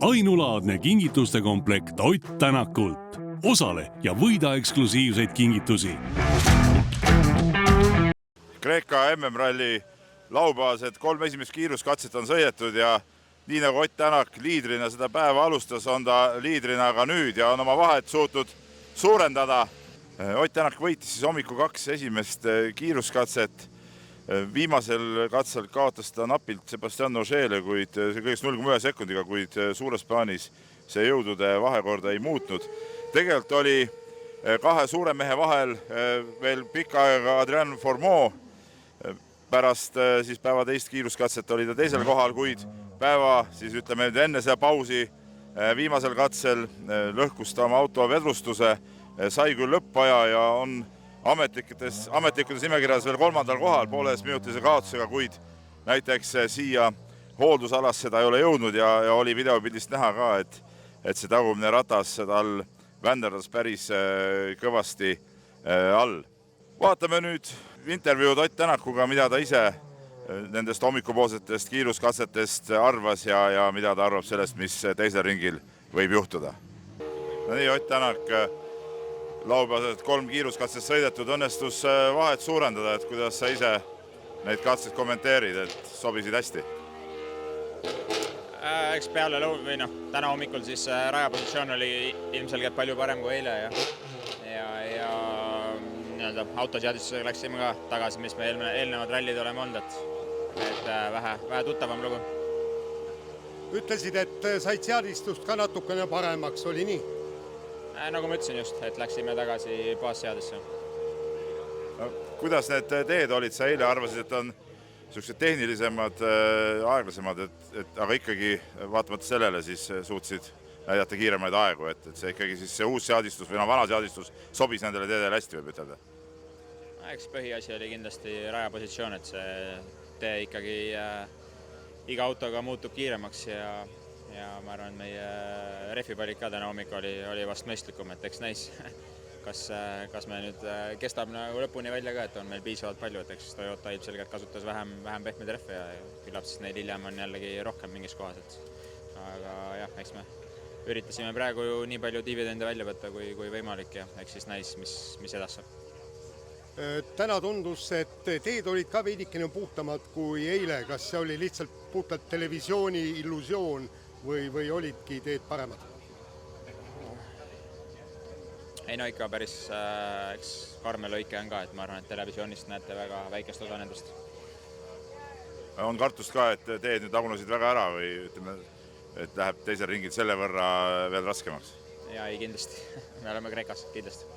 Ainulaadne kingituste komplekt Ott Tänakult. Osale ja võida eksklusiivseid kingitusi. Kreeka MM-ralli laupäevased 3 esimest kiiruskatset on sõidetud ja nii nagu Ott Tänak liidrina seda päeva alustas, on ta liidrina ka nüüd ja on oma vahet suutnud suurendada. Ott Tänak võitis siis hommiku 2 esimest kiiruskatset. Viimasel katsel kaotas ta napilt Sebastian Ogiele, kuid kõigest 0,1 sekundiga, kuid suures plaanis see jõudude vahekorda ei muutnud. Tegelikult oli 2 suure mehe vahel veel pikka aega Adrian Fourmaux. Pärast siis päeva teist kiiruskatset oli ta teisel kohal, kuid päeva siis ütleme enne seda pausi viimasel katsel lõhkus ta oma auto vedrustuse, sai küll lõppaja ja on ametlikkudes nimekirjas veel 3. kohal 1,5 minutise kaotusega, kuid näiteks siia hooldusalasse seda ei ole jõudnud ja oli videopildist näha ka, et see tagumine ratas tal vänderdas päris kõvasti all. Vaatame nüüd intervjuud Ott Tänakuga, mida ta ise nendest hommikupoolsetest kiiruskatsetest arvas ja mida ta arvab sellest, mis teisel ringil võib juhtuda. No nii, Ott Tänak, laupäevased 3 kiiruskatset sõidetud, õnnestus vahet suurendada, et kuidas sa ise neid katseid kommenteerid, et sobisid hästi? Eks peale täna hommikul siis rajapositsioon oli ilmselgelt palju parem kui eile ja autoseadistusega läksime ka tagasi, mis me eelnevad rallid oleme olnud, et vähe tuttavam lugu. Ütlesid, et said seadistust ka natukene paremaks, oli nii? Nagu ma ütlesin just, et läksime tagasi baasseadisse. Kuidas need teed olid? Sa eile arvasid, et on sellised tehnilisemad, aeglasemad, aga ikkagi vaatamata sellele siis suutsid näidata kiiremaid aegu, et see ikkagi siis see uus seadistus või vana seadistus sobis nendele teedele hästi, võib ütelda? Eks põhiasi oli kindlasti rajapositsioon, et see tee ikkagi iga autoga muutub kiiremaks ja ma arvan, et meie rehvipalik ka täna hommik oli vast mõistlikum, et eks näis, kas me nüüd kestab nagu lõpuni välja ka, et on meil piisavalt palju, et eks Toyota ilmselgelt kasutas vähem pehmeid rehve ja küllap siis neid hiljem on jällegi rohkem mingis kohas. Aga jah, eks me üritasime praegu ju nii palju dividende välja võtta kui võimalik ja eks siis näis, mis edasi saab. Täna tundus, et teed olid ka veidikene puhtamad kui eile. Kas see oli lihtsalt puhtalt televisiooni illusioon või olidki teed paremad? Ei no ikka päris karme lõike on ka, et ma arvan, et televisioonist näete väga väikest osa nendest. On kartust ka, et teed nüüd tagunesid väga ära või ütleme, et läheb teisel ringil selle võrra veel raskemaks? Ja ei kindlasti. Me oleme Kreekas kindlasti.